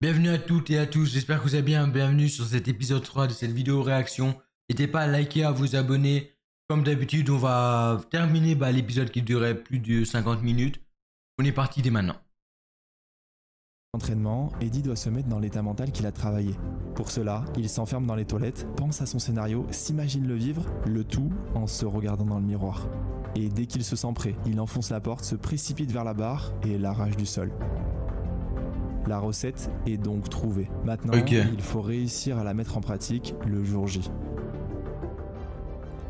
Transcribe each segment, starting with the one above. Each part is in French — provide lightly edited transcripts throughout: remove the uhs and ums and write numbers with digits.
Bienvenue à toutes et à tous, j'espère que vous allez bien, bienvenue sur cet épisode 3 de cette vidéo réaction. N'hésitez pas à liker, à vous abonner. Comme d'habitude, on va terminer l'épisode qui durait plus de 50 minutes. On est parti dès maintenant. Entraînement, Eddie doit se mettre dans l'état mental qu'il a travaillé. Pour cela, il s'enferme dans les toilettes, pense à son scénario, s'imagine le vivre, le tout en se regardant dans le miroir. Et dès qu'il se sent prêt, il enfonce la porte, se précipite vers la barre et l'arrache du sol. La recette est donc trouvée. Maintenant, il faut réussir à la mettre en pratique le jour J.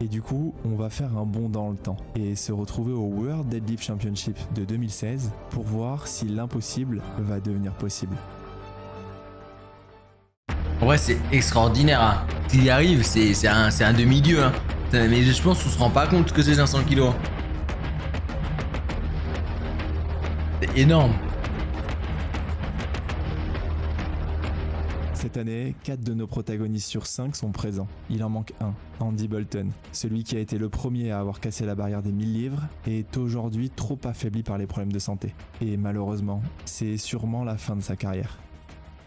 Et du coup, on va faire un bond dans le temps et se retrouver au World Deadlift Championship de 2016 pour voir si l'impossible va devenir possible. En vrai, c'est extraordinaire. Hein. S'il y arrive, c'est un demi-dieu. Hein. Mais je pense qu'on se rend pas compte que c'est 500 kilos. C'est énorme. Cette année, 4 de nos protagonistes sur 5 sont présents. Il en manque un, Andy Bolton. Celui qui a été le premier à avoir cassé la barrière des 1000 livres est aujourd'hui trop affaibli par les problèmes de santé. Et malheureusement, c'est sûrement la fin de sa carrière.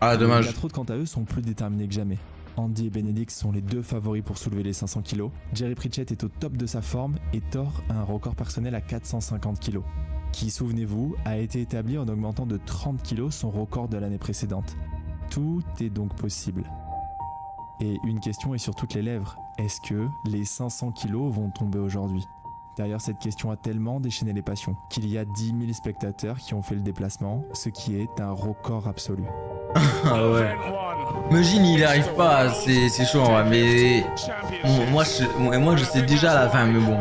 Ah, dommage. Les 4 autres, quant à eux, sont plus déterminés que jamais. Andy et Benedict sont les deux favoris pour soulever les 500 kg. Jerry Pritchett est au top de sa forme et Thor a un record personnel à 450 kg. Qui, souvenez-vous, a été établi en augmentant de 30 kg son record de l'année précédente. Tout est donc possible. Et une question est sur toutes les lèvres. Est-ce que les 500 kilos vont tomber aujourd'hui? Derrière cette question a tellement déchaîné les passions qu'il y a 10 000 spectateurs qui ont fait le déplacement, ce qui est un record absolu. Ah ouais. Imagine, il n'y arrive pas, c'est chaud en vrai, mais moi je sais déjà la fin, mais bon.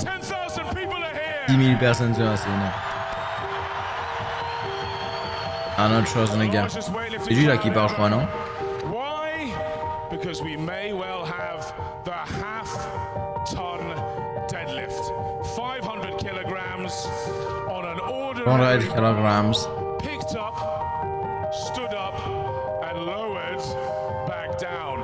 10 000 personnes, c'est énorme. Arnold Schwarzenegger. C'est lui là qui parle, je crois, non? Because we may well have the half-ton deadlift. 500 kilograms on an ordinary 100 kilograms. Picked up, stood up and lowered back down.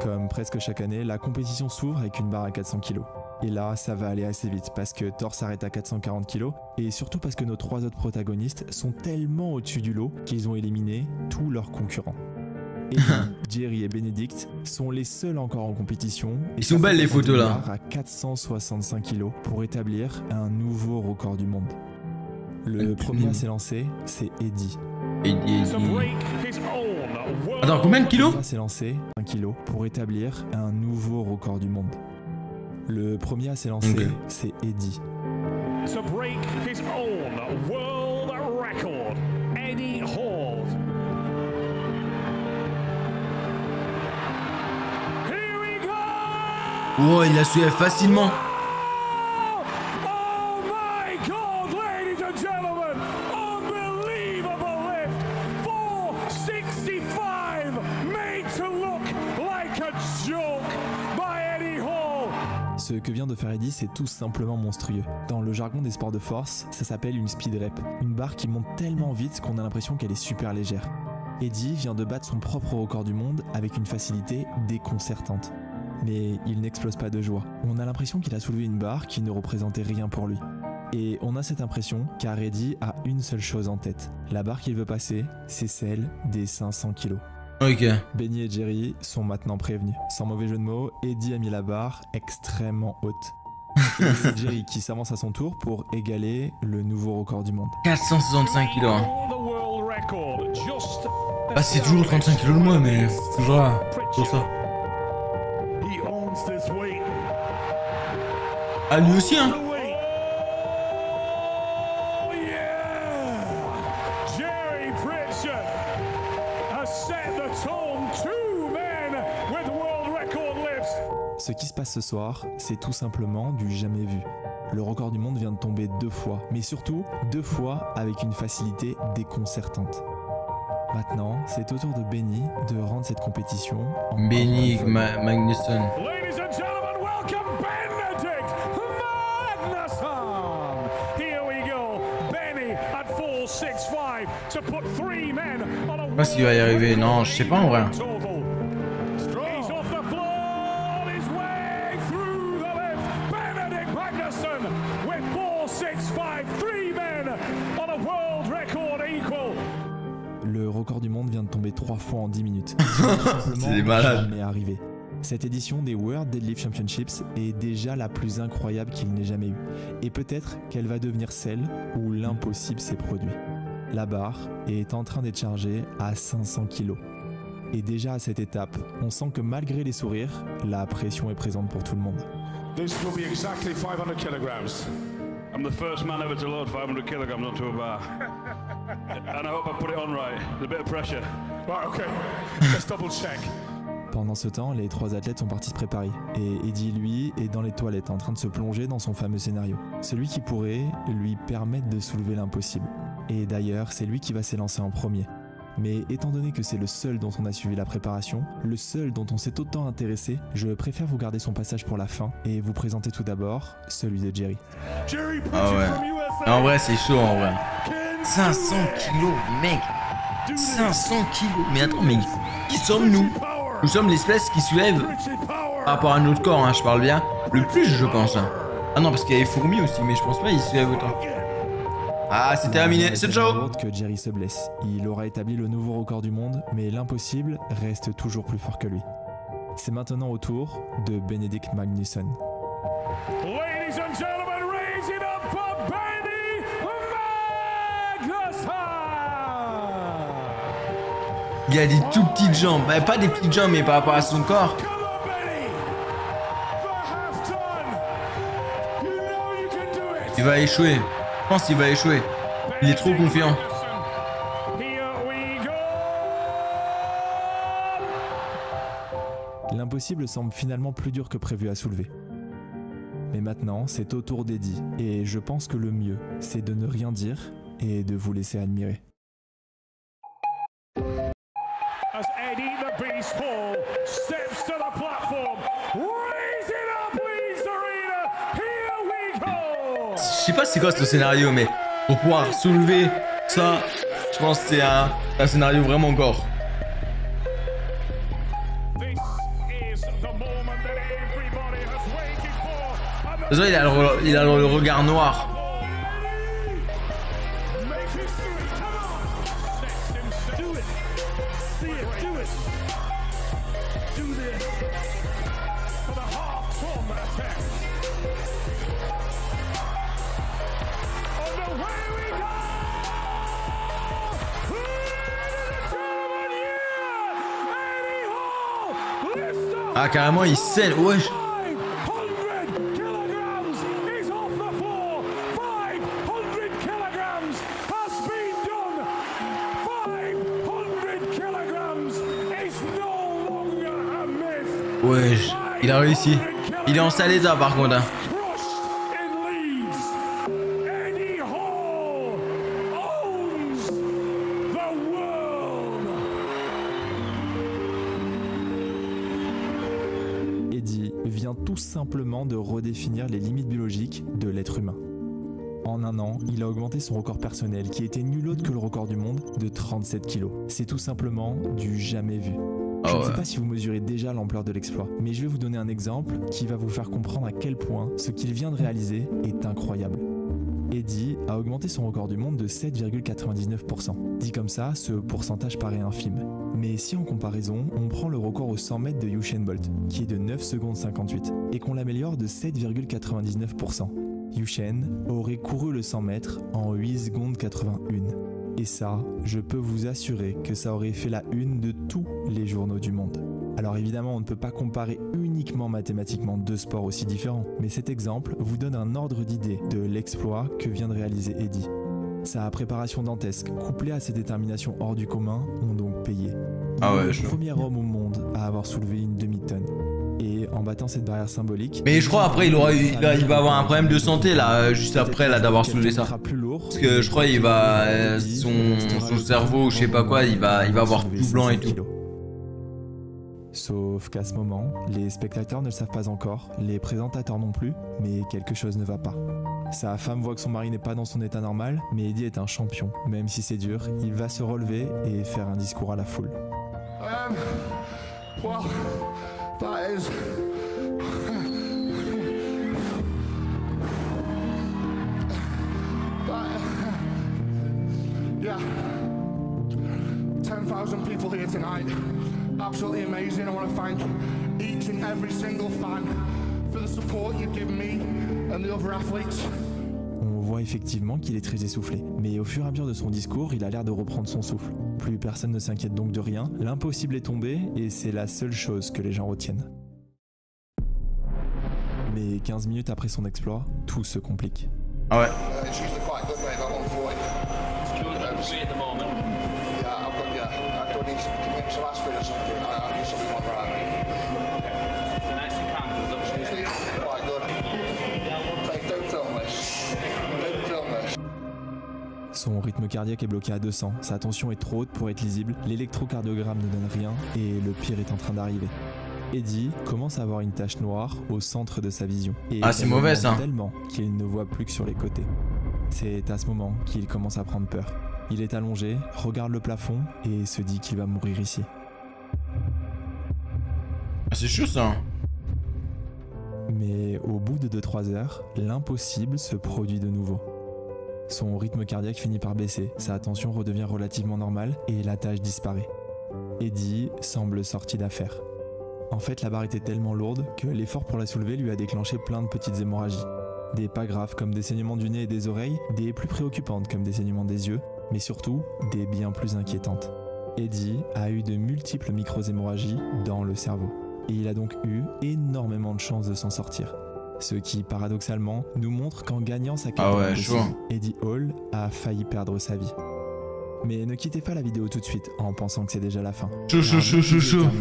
Comme presque chaque année, la compétition s'ouvre avec une barre à 400 kg. Et là, ça va aller assez vite parce que Thor s'arrête à 440 kg et surtout parce que nos 3 autres protagonistes sont tellement au-dessus du lot qu'ils ont éliminé tous leurs concurrents. Et Jerry et Benedict sont les seuls encore en compétition. Et ils sont belles les photos là. À 465 kg pour établir un nouveau record du monde. Le premier à s'élancer, c'est Eddie. Attends, combien de kilos? s'est lancé 1 kg pour établir un nouveau record du monde. Le premier à s'élancer, c'est Eddie. To break his own world record, Eddie Hall. Here we go! Oh, il a soulevé facilement. Oh my God, ladies and gentlemen, unbelievable lift. 465, made to look like a joke by Eddie Hall. Ce que vient de faire Eddie, c'est tout simplement monstrueux. Dans le jargon des sports de force, ça s'appelle une speed rep, une barre qui monte tellement vite qu'on a l'impression qu'elle est super légère. Eddie vient de battre son propre record du monde avec une facilité déconcertante. Mais il n'explose pas de joie. On a l'impression qu'il a soulevé une barre qui ne représentait rien pour lui. Et on a cette impression car Eddie a une seule chose en tête. La barre qu'il veut passer, c'est celle des 500 kilos. Ok. Benny et Jerry sont maintenant prévenus. Sans mauvais jeu de mots, Eddie a mis la barre extrêmement haute. Et c'est Jerry qui s'avance à son tour pour égaler le nouveau record du monde. 465 kilos. Hein. Ah, c'est toujours 35 kilos de moins, mais toujours là. Pour ça. Ah, lui aussi, hein. Ce qui se passe ce soir, c'est tout simplement du jamais vu. Le record du monde vient de tomber 2 fois, mais surtout 2 fois avec une facilité déconcertante. Maintenant, c'est au tour de Benny de rendre cette compétition en Benny Magnusson. Ladies and gentlemen, welcome Benedict Magnusson. Here we go. Benny at 465 to put 3 men on a. Je sais pas s'il va y arriver. Non, je sais pas en vrai. He's off the floor on his way through the lift. Benedict Magnusson with 465, 3 men on a world record equal. Le record du monde vient de tomber 3 fois en 10 minutes. C'est des malades. Jamais arrivé. Cette édition des World Deadlift Championships est déjà la plus incroyable qu'il n'ait jamais eue. Et peut-être qu'elle va devenir celle où l'impossible s'est produit. La barre est en train d'être chargée à 500 kg. Et déjà à cette étape, on sent que malgré les sourires, la pression est présente pour tout le monde. This will be exactly 500 kilograms. I'm the first man ever to load 500 kilograms onto a bar. And I hope I put it on right. There's a bit of pressure. Right, okay. Let's double check. Pendant ce temps, les 3 athlètes sont partis se préparer. Et Eddie, lui, est dans les toilettes en train de se plonger dans son fameux scénario. Celui qui pourrait lui permettre de soulever l'impossible. Et d'ailleurs, c'est lui qui va s'élancer en premier. Mais étant donné que c'est le seul dont on a suivi la préparation, le seul dont on s'est autant intéressé, je préfère vous garder son passage pour la fin et vous présenter tout d'abord celui de Jerry. Ah ouais. En vrai, c'est chaud en vrai. 500 kilos, mec. 500 kilos. Mais attends, mais qui sommes-nous? Nous sommes l'espèce qui soulève, par rapport à notre corps, hein, je parle bien, le plus, je pense. Hein. Ah non, parce qu'il y a les fourmis aussi, mais je pense pas qu'ils soulèvent autant. Ah, c'est terminé, c'est ciao. Que Jerry se blesse. Il aura établi le nouveau record du monde, mais l'impossible reste toujours plus fort que lui. C'est maintenant au tour de Benedict Magnusson. Ladies and gentlemen, raise it up for Benny Magnusson! Il a des tout petites jambes, bah, pas des petites jambes, mais par rapport à son corps. Come on, Benny! For half done! You know you can do it! Il va échouer. Je pense qu'il va échouer. Il est trop confiant. Here we go! L'impossible semble finalement plus dur que prévu à soulever. Mais maintenant, c'est au tour d'Eddie, et je pense que le mieux, c'est de ne rien dire et de vous laisser admirer. As Eddie the Beast Hall steps to the platform, raise it up, Leeds Arena, here we go! Je sais pas c'est quoi ce scénario, mais pour pouvoir soulever ça, je pense que c'est un scénario vraiment gore. This is the moment that everybody has waited for. And De toute façon, il a le regard noir. make history, come on! Sets himself. Do it! See it, do it! Do this! For the half-ton attack! On the way we go! Ladies and gentlemen, yeah! Eddie Hall lifts up Ah, carrément, il scène. Wesh. 500 kilograms is off the floor. 500 kilograms has been done. 500 kilograms is no longer a myth. Wesh. Il a réussi. Il est en sale état par contre. Hein. Crushed in Leeds. Eddie Hall owns the world. Eddie vient tout simplement de redéfinir les limites biologiques de l'être humain. En un an, il a augmenté son record personnel, qui était nul autre que le record du monde, de 37 kg. C'est tout simplement du jamais vu. Je ne sais pas si vous mesurez déjà l'ampleur de l'exploit, mais je vais vous donner un exemple qui va vous faire comprendre à quel point ce qu'il vient de réaliser est incroyable. Eddie a augmenté son record du monde de 7,99%. Dit comme ça, ce pourcentage paraît infime. Mais si en comparaison, on prend le record aux 100 mètres de Usain Bolt, qui est de 9 secondes 58, et qu'on l'améliore de 7,99%, Usain aurait couru le 100 mètres en 8 secondes 81. Et ça, je peux vous assurer que ça aurait fait la une de tous les journaux du monde. Alors évidemment, on ne peut pas comparer uniquement mathématiquement deux sports aussi différents, mais cet exemple vous donne un ordre d'idée de l'exploit que vient de réaliser Eddie. Sa préparation dantesque, couplée à ses déterminations hors du commun, ont donc payé. Il est le premier homme au monde à avoir soulevé une demi-tonne. Et en battant cette barrière symbolique... Mais je crois après il va avoir un problème de santé là, juste après là d'avoir soulevé ça. Parce que je crois il va... son cerveau, je sais pas quoi, il va avoir tout blanc et tout. Sauf qu'à ce moment, les spectateurs ne le savent pas encore, les présentateurs non plus, mais quelque chose ne va pas. Sa femme voit que son mari n'est pas dans son état normal, mais Eddie est un champion. Même si c'est dur, il va se relever et faire un discours à la foule. Well, that is... 10,000 people here tonight. Absolutely amazing. I want to thank each and every single fan for the support you give me and the other athletes. On voit effectivement qu'il est très essoufflé, mais au fur et à mesure de son discours, il a l'air de reprendre son souffle. Plus personne ne s'inquiète donc de rien, l'impossible est tombé et c'est la seule chose que les gens retiennent. Mais 15 minutes après son exploit, tout se complique. Ah ouais. It's usually quite good, mate. That 140. At the moment. Yeah, I've got I don't need some, can you get some aspirin or something? I need something like that. The next thing can do is Usually quite good. Mate, don't film this. Don't film this. Son rythme cardiaque est bloqué à 200, sa tension est trop haute pour être lisible, l'électrocardiogramme ne donne rien et le pire est en train d'arriver. Eddie commence à avoir une tache noire au centre de sa vision. Et Ah, c'est mauvais, ça. Tellement qu'il ne voit plus que sur les côtés. C'est à ce moment qu'il commence à prendre peur. Il est allongé, regarde le plafond et se dit qu'il va mourir ici. Ah, c'est chaud ça. Mais au bout de 2-3 heures, l'impossible se produit de nouveau. Son rythme cardiaque finit par baisser, sa tension redevient relativement normale et la tache disparaît. Eddie semble sorti d'affaire. En fait, la barre était tellement lourde que l'effort pour la soulever lui a déclenché plein de petites hémorragies. Des pas graves comme des saignements du nez et des oreilles, des plus préoccupantes comme des saignements des yeux, mais surtout des bien plus inquiétantes. Eddie a eu de multiples micro-hémorragies dans le cerveau. Et il a donc eu énormément de chances de s'en sortir. Ce qui, paradoxalement, nous montre qu'en gagnant sa carrière, Eddie Hall a failli perdre sa vie. Mais ne quittez pas la vidéo tout de suite en pensant que c'est déjà la fin. Chaud.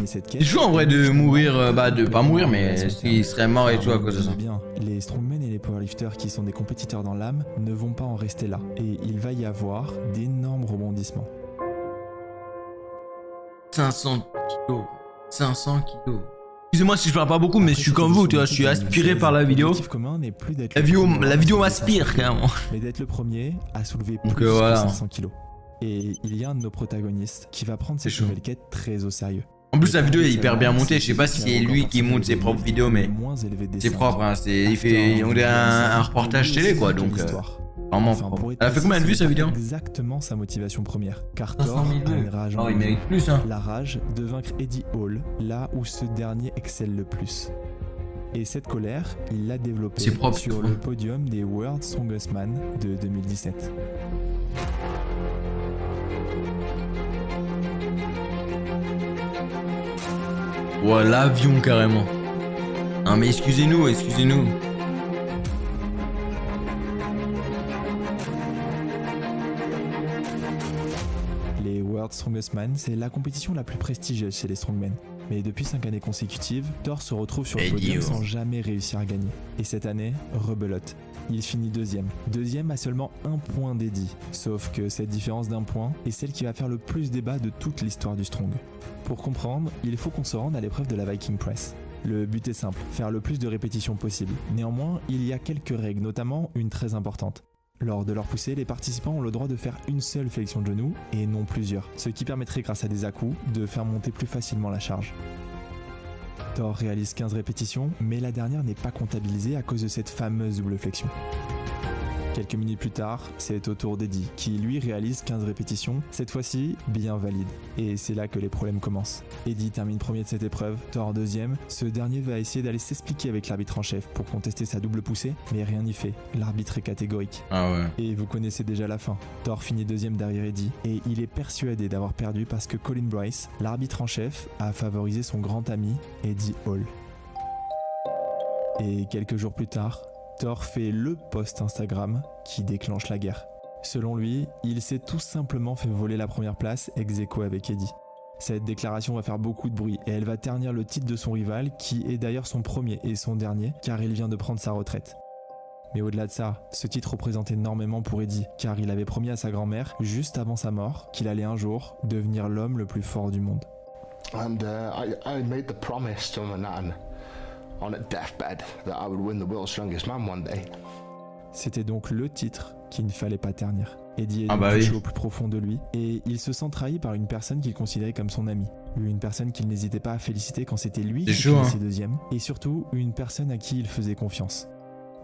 C'est chaud en vrai de mourir, de pas mourir, mais il serait mort et tout à cause de ça. Bien, les strongmen et les powerlifters qui sont des compétiteurs dans l'âme ne vont pas en rester là. Et il va y avoir d'énormes rebondissements. 500 kilos. 500 kilos. Excusez-moi si je parle pas beaucoup, mais je suis comme vous, tu vois, je suis aspiré par la vidéo. La vidéo m'aspire carrément. Mais d'être le premier à soulever plus que 500 kilos. Et il y a un de nos protagonistes qui va prendre cette nouvelle quête très au sérieux. En plus, la vidéo est hyper bien montée. Je sais pas si c'est lui qui monte ses propres vidéos, mais c'est propre. Hein. Il fait un reportage télé, quoi. Donc, vraiment propre. Elle a fait combien de vues sa vidéo? Exactement sa motivation première. Car Thor a une rage. Oh, il mérite plus, hein. La rage de vaincre Eddie Hall, là où ce dernier excelle le plus. Et cette colère, il l'a développée sur le podium des World Strongest Man de 2017. Ouais, l'avion carrément. Non mais excusez-nous. Les World Strongest Man, c'est la compétition la plus prestigieuse chez les strongmen. Mais depuis 5 années consécutives, Thor se retrouve sur le podium sans jamais réussir à gagner. Et cette année, rebelote. Il finit deuxième. Deuxième à seulement 1 point d'Eddie. Sauf que cette différence d'1 point est celle qui va faire le plus débat de toute l'histoire du strong. Pour comprendre, il faut qu'on se rende à l'épreuve de la Viking Press. Le but est simple, faire le plus de répétitions possible. Néanmoins, il y a quelques règles, notamment une très importante. Lors de leur poussée, les participants ont le droit de faire une seule flexion de genou et non plusieurs, ce qui permettrait grâce à des à-coups de faire monter plus facilement la charge. Thor réalise 15 répétitions, mais la dernière n'est pas comptabilisée à cause de cette fameuse double flexion. Quelques minutes plus tard, c'est au tour d'Eddie, qui lui réalise 15 répétitions, cette fois-ci bien valide. Et c'est là que les problèmes commencent. Eddie termine premier de cette épreuve, Thor deuxième. Ce dernier va essayer d'aller s'expliquer avec l'arbitre en chef pour contester sa double poussée, mais rien n'y fait. L'arbitre est catégorique. Ah ouais. Et vous connaissez déjà la fin. Thor finit deuxième derrière Eddie, et il est persuadé d'avoir perdu parce que Colin Bryce, l'arbitre en chef, a favorisé son grand ami, Eddie Hall. Et quelques jours plus tard, Thor fait le post Instagram qui déclenche la guerre. Selon lui, il s'est tout simplement fait voler la première place ex aequo avec Eddie. Cette déclaration va faire beaucoup de bruit et elle va ternir le titre de son rival qui est d'ailleurs son premier et son dernier car il vient de prendre sa retraite. Mais au-delà de ça, ce titre représente énormément pour Eddie car il avait promis à sa grand-mère juste avant sa mort qu'il allait un jour devenir l'homme le plus fort du monde. And I made the promise to my nan on a deathbed that I would win the world's strongest man one day. C'était donc le titre qu'il ne fallait pas ternir. Eddie est touché au plus profond de lui et il se sent trahi par une personne qu'il considérait comme son ami. Une personne qu'il n'hésitait pas à féliciter quand c'était lui qui finissait deuxième et surtout une personne à qui il faisait confiance.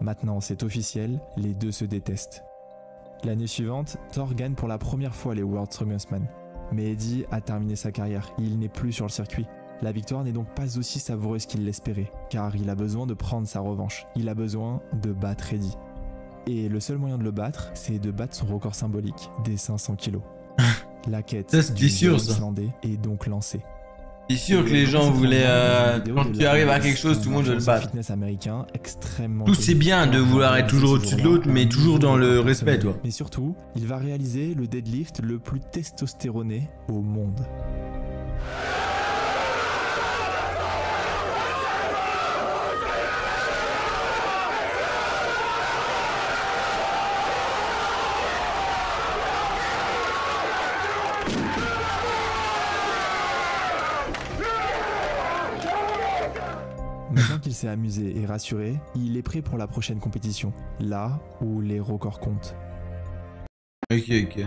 Maintenant c'est officiel, les deux se détestent. L'année suivante, Thor gagne pour la première fois les World Strongest Man. Mais Eddie a terminé sa carrière, il n'est plus sur le circuit. La victoire n'est donc pas aussi savoureuse qu'il l'espérait, car il a besoin de prendre sa revanche. Il a besoin de battre Eddie. Et le seul moyen de le battre, c'est de battre son record symbolique des 500 kilos. La quête du géant islandais est donc lancée. C'est sûr que les gens voulaient... quand tu arrives à quelque chose, tout le monde veut le battre. Fitness américain extrêmement Tout c'est bien de vouloir être toujours au-dessus de l'autre, mais toujours dans le respect, toi. Mais surtout, il va réaliser le deadlift le plus testostéroné au monde. Maintenant qu'il s'est amusé et rassuré, il est prêt pour la prochaine compétition, là où les records comptent. Ok. Je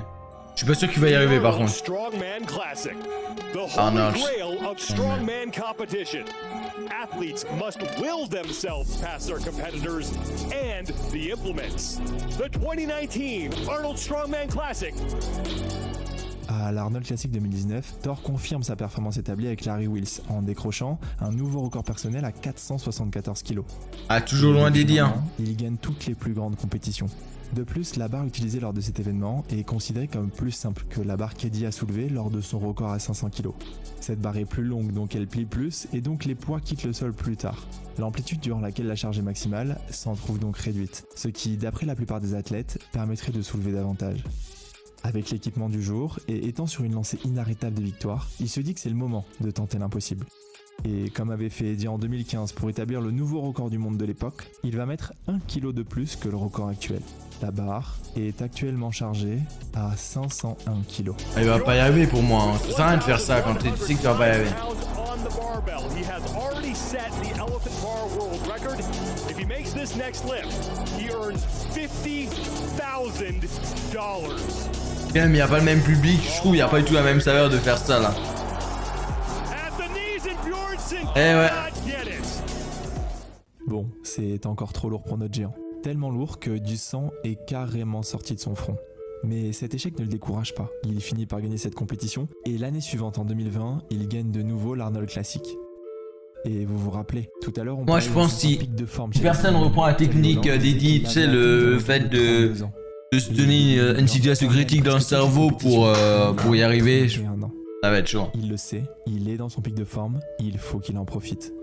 suis pas sûr qu'il va y arriver par contre. Strongman Classic. The Arnold. holy grail of strongman competition. Athletes must will themselves past their competitors and the implements. The 2019 Arnold Strongman Classic. À l'Arnold Classic 2019, Thor confirme sa performance établie avec Larry Wheels en décrochant un nouveau record personnel à 474 kg. Ah, toujours loin d'Eddie, hein. Il gagne toutes les plus grandes compétitions. De plus, la barre utilisée lors de cet événement est considérée comme plus simple que la barre qu'Eddie a soulevée lors de son record à 500 kg. Cette barre est plus longue, donc elle plie plus, et donc les poids quittent le sol plus tard. L'amplitude durant laquelle la charge est maximale s'en trouve donc réduite, ce qui, d'après la plupart des athlètes, permettrait de soulever davantage. Avec l'équipement du jour, et étant sur une lancée inarrêtable de victoires, il se dit que c'est le moment de tenter l'impossible. Et comme avait fait Eddie en 2015 pour établir le nouveau record du monde de l'époque, il va mettre 1 kg de plus que le record actuel. La barre est actuellement chargée à 501 kg. Il va pas y arriver pour moi, hein. Ça sert à rien de faire ça quand tu sais que tu vas pas y arriver. Bien, mais il n'y a pas le même public, je trouve, il n'y a pas du tout la même saveur de faire ça là. Eh ouais. Bon, c'est encore trop lourd pour notre géant. Tellement lourd que du sang est carrément sorti de son front. Mais cet échec ne le décourage pas. Il finit par gagner cette compétition et l'année suivante, en 2020, il gagne de nouveau l'Arnold Classic. Et vous vous rappelez, tout à l'heure on moi je pense si personne reprend la technique d'Eddie, tu sais, le fait de se donner une situation critique dans le cerveau pour y arriver, ça va être chaud. Il le sait, il est dans son pic de forme, il faut qu'il en profite.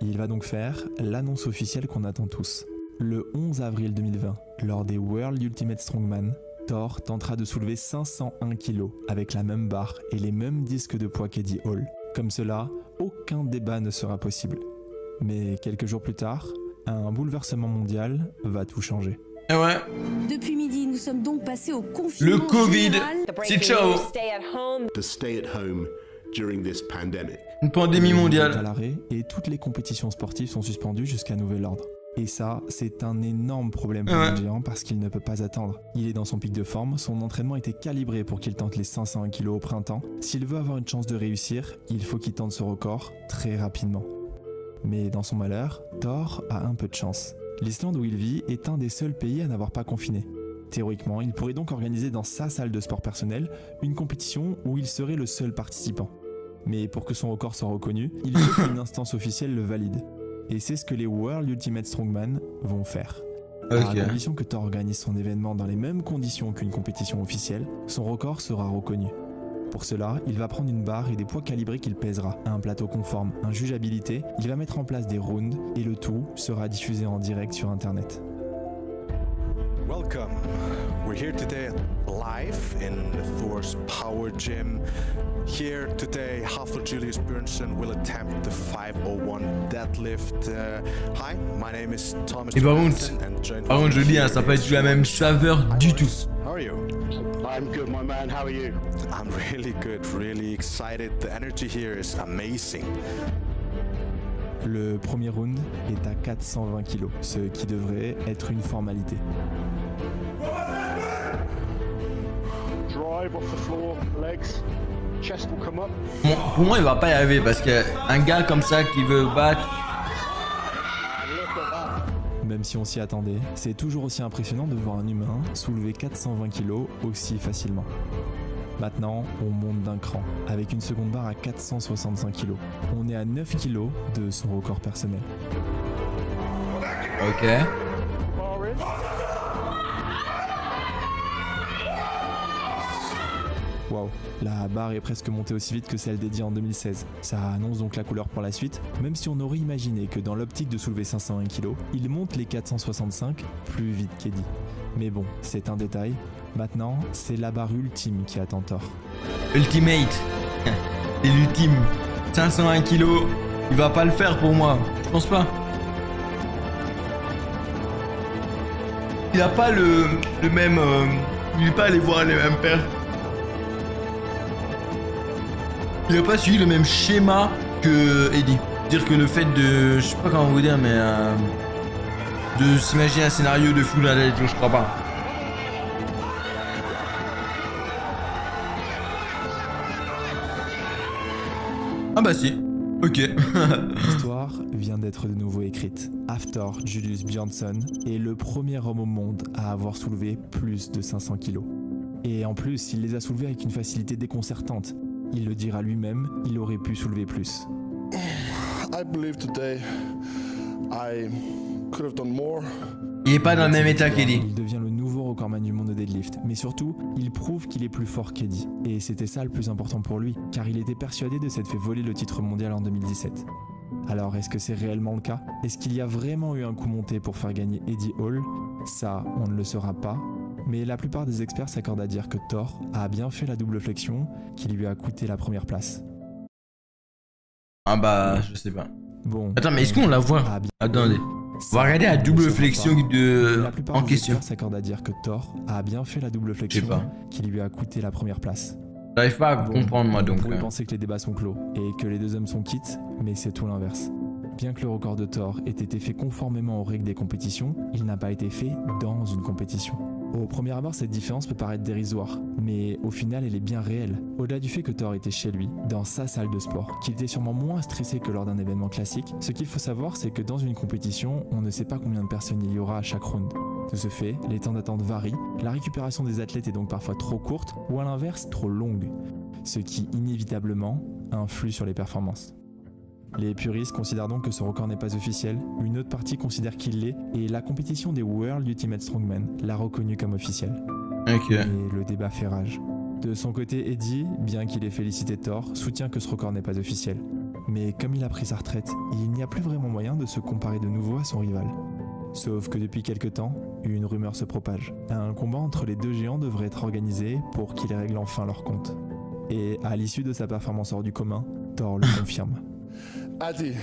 Il va donc faire l'annonce officielle qu'on attend tous. Le 11 avril 2020, lors des World Ultimate Strongman, Thor tentera de soulever 501 kg avec la même barre et les mêmes disques de poids qu'Eddie Hall. Comme cela, aucun débat ne sera possible. Mais quelques jours plus tard, un bouleversement mondial va tout changer. Et ouais. Depuis midi, nous sommes donc passés au confinement. Le Covid, c'est ciao. To stay at home during this pandemic. Une pandémie mondiale. À l'arrêt et toutes les compétitions sportives sont suspendues jusqu'à nouvel ordre. Et ça, c'est un énorme problème pour le géant parce qu'il ne peut pas attendre. Il est dans son pic de forme, son entraînement était calibré pour qu'il tente les 501 kg au printemps. S'il veut avoir une chance de réussir, il faut qu'il tente ce record très rapidement. Mais dans son malheur, Thor a un peu de chance. L'Islande où il vit est un des seuls pays à n'avoir pas confiné. Théoriquement, il pourrait donc organiser dans sa salle de sport personnel une compétition où il serait le seul participant. Mais pour que son record soit reconnu, il faut qu'une instance officielle le valide. Et c'est ce que les World Ultimate Strongman vont faire. À condition que Thor organise son événement dans les mêmes conditions qu'une compétition officielle, son record sera reconnu. Pour cela, il va prendre une barre et des poids calibrés qu'il pèsera, un plateau conforme, un juge habilité, il va mettre en place des rounds et le tout sera diffusé en direct sur internet. Welcome. We're here today live in Thor's Power Gym. Here today, Halford Julius Björnsson will attempt the 501 deadlift. Hi, my name is Thomas. Et par contre, je dis, hein, ça peut être la même saveur du tout. How are you? I'm good, my man. How are you? I'm really good, really excited. The energy here is amazing. Le premier round est à 420 kg, ce qui devrait être une formalité. Drive off the floor, legs, chest will come up. Bon, pour moi, il va pas y arriver parce qu'un gars comme ça qui veut battre. Même si on s'y attendait, c'est toujours aussi impressionnant de voir un humain soulever 420 kg aussi facilement. Maintenant, on monte d'un cran, avec une seconde barre à 465 kg. On est à 9 kg de son record personnel. Ok. Waouh, la barre est presque montée aussi vite que celle d'Eddie en 2016. Ça annonce donc la couleur pour la suite, même si on aurait imaginé que dans l'optique de soulever 501 kg, il monte les 465 plus vite qu'Eddie. Mais bon, c'est un détail. Maintenant, c'est la barre ultime qui attend Thor. Ultimate. C'est l'ultime. 501 kg. Il va pas le faire pour moi. Je pense pas. Il a pas le même... il est pas allé voir les mêmes paires. Il a pas suivi le même schéma que Eddie. C'est-à-dire que le fait de... Je sais pas comment vous dire, mais... de s'imaginer un scénario de fou là, je crois pas. Ah bah si. Ok. L'histoire vient d'être de nouveau écrite. Hafthor Julius Björnsson est le premier homme au monde à avoir soulevé plus de 500 kg. Et en plus, il les a soulevés avec une facilité déconcertante. Il le dira lui-même, il aurait pu soulever plus. I believe today I could have done more. Il est pas dans le même état qu'Eddie. Il devient le nouveau recordman du monde de deadlift, mais surtout, il prouve qu'il est plus fort qu'Eddie. Et c'était ça le plus important pour lui, car il était persuadé de s'être fait voler le titre mondial en 2017. Alors, est-ce que c'est réellement le cas? Est-ce qu'il y a vraiment eu un coup monté pour faire gagner Eddie Hall? Ça, on ne le saura pas. Mais la plupart des experts s'accordent à dire que Thor a bien fait la double flexion qui lui a coûté la première place. Ah bah, je sais pas. Bon. Attends, mais est-ce qu'on la voit? Attendez. On va regarder la double flexion en question. S'accorde à dire que Thor a bien fait la double flexion qui lui a coûté la première place. J'arrive pas à comprendre moi donc. Vous pouvez penser que les débats sont clos et que les deux hommes sont quittes, mais c'est tout l'inverse. Bien que le record de Thor ait été fait conformément aux règles des compétitions, il n'a pas été fait dans une compétition. Au premier abord, cette différence peut paraître dérisoire, mais au final, elle est bien réelle. Au-delà du fait que Thor était chez lui, dans sa salle de sport, qu'il était sûrement moins stressé que lors d'un événement classique, ce qu'il faut savoir, c'est que dans une compétition, on ne sait pas combien de personnes il y aura à chaque round. De ce fait, les temps d'attente varient, la récupération des athlètes est donc parfois trop courte, ou à l'inverse, trop longue, ce qui inévitablement influe sur les performances. Les puristes considèrent donc que ce record n'est pas officiel, une autre partie considère qu'il l'est, et la compétition des World Ultimate Strongmen l'a reconnu comme officiel. Ok. Et le débat fait rage. De son côté, Eddie, bien qu'il ait félicité Thor, soutient que ce record n'est pas officiel. Mais comme il a pris sa retraite, il n'y a plus vraiment moyen de se comparer de nouveau à son rival. Sauf que depuis quelque temps, une rumeur se propage. Un combat entre les deux géants devrait être organisé pour qu'ils règlent enfin leur compte. Et à l'issue de sa performance hors du commun, Thor le confirme. Eddie,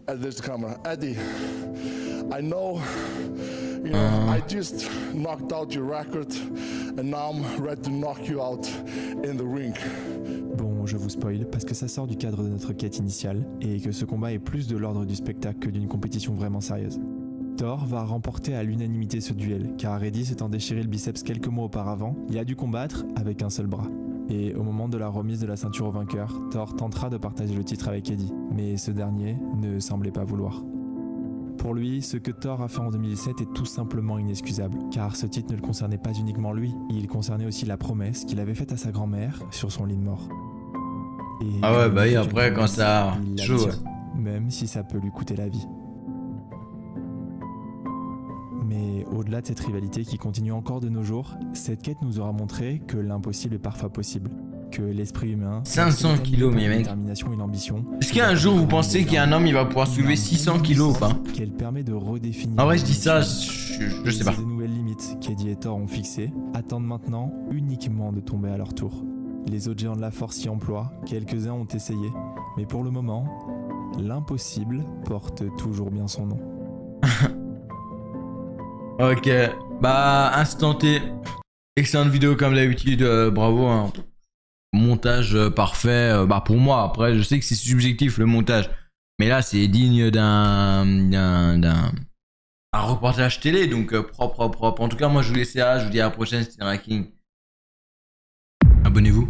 there's the camera. Eddie, I know, I just knocked out your record, and now I'm ready to knock you out in the ring. Bon, je vous spoil parce que ça sort du cadre de notre quête initiale et que ce combat est plus de l'ordre du spectacle que d'une compétition vraiment sérieuse. Thor va remporter à l'unanimité ce duel, car Eddie s'étant déchiré le biceps quelques mois auparavant, il a dû combattre avec un seul bras. Et au moment de la remise de la ceinture au vainqueur, Thor tentera de partager le titre avec Eddie, mais ce dernier ne semblait pas vouloir. Pour lui, ce que Thor a fait en 2017 est tout simplement inexcusable, car ce titre ne le concernait pas uniquement lui, il concernait aussi la promesse qu'il avait faite à sa grand-mère sur son lit de mort. Et ah ouais, bah oui, après quand ça... chaud, ouais. Même si ça peut lui coûter la vie. Mais au-delà de cette rivalité qui continue encore de nos jours, cette quête nous aura montré que l'impossible est parfois possible. Que l'esprit humain... 500 kilos, mais mec. Détermination et l'ambition. Est-ce qu'un jour vous pensez qu'il y a un homme il va pouvoir soulever 600 kilos ou pas? Qu'elle permet de redéfinir... Ah ouais, je dis ça, je sais pas. Des nouvelles limites qu'Eddie et Thor ont fixées attendent maintenant uniquement de tomber à leur tour. Les autres géants de la force s'y emploient, quelques-uns ont essayé, mais pour le moment, l'impossible porte toujours bien son nom. Ok, bah instant T, excellente vidéo comme d'habitude, bravo, hein. Montage parfait, bah pour moi, après je sais que c'est subjectif le montage, mais là c'est digne d'un reportage télé, donc propre. En tout cas moi je vous laisse là, je vous dis à la prochaine, c'était Raking. Abonnez-vous.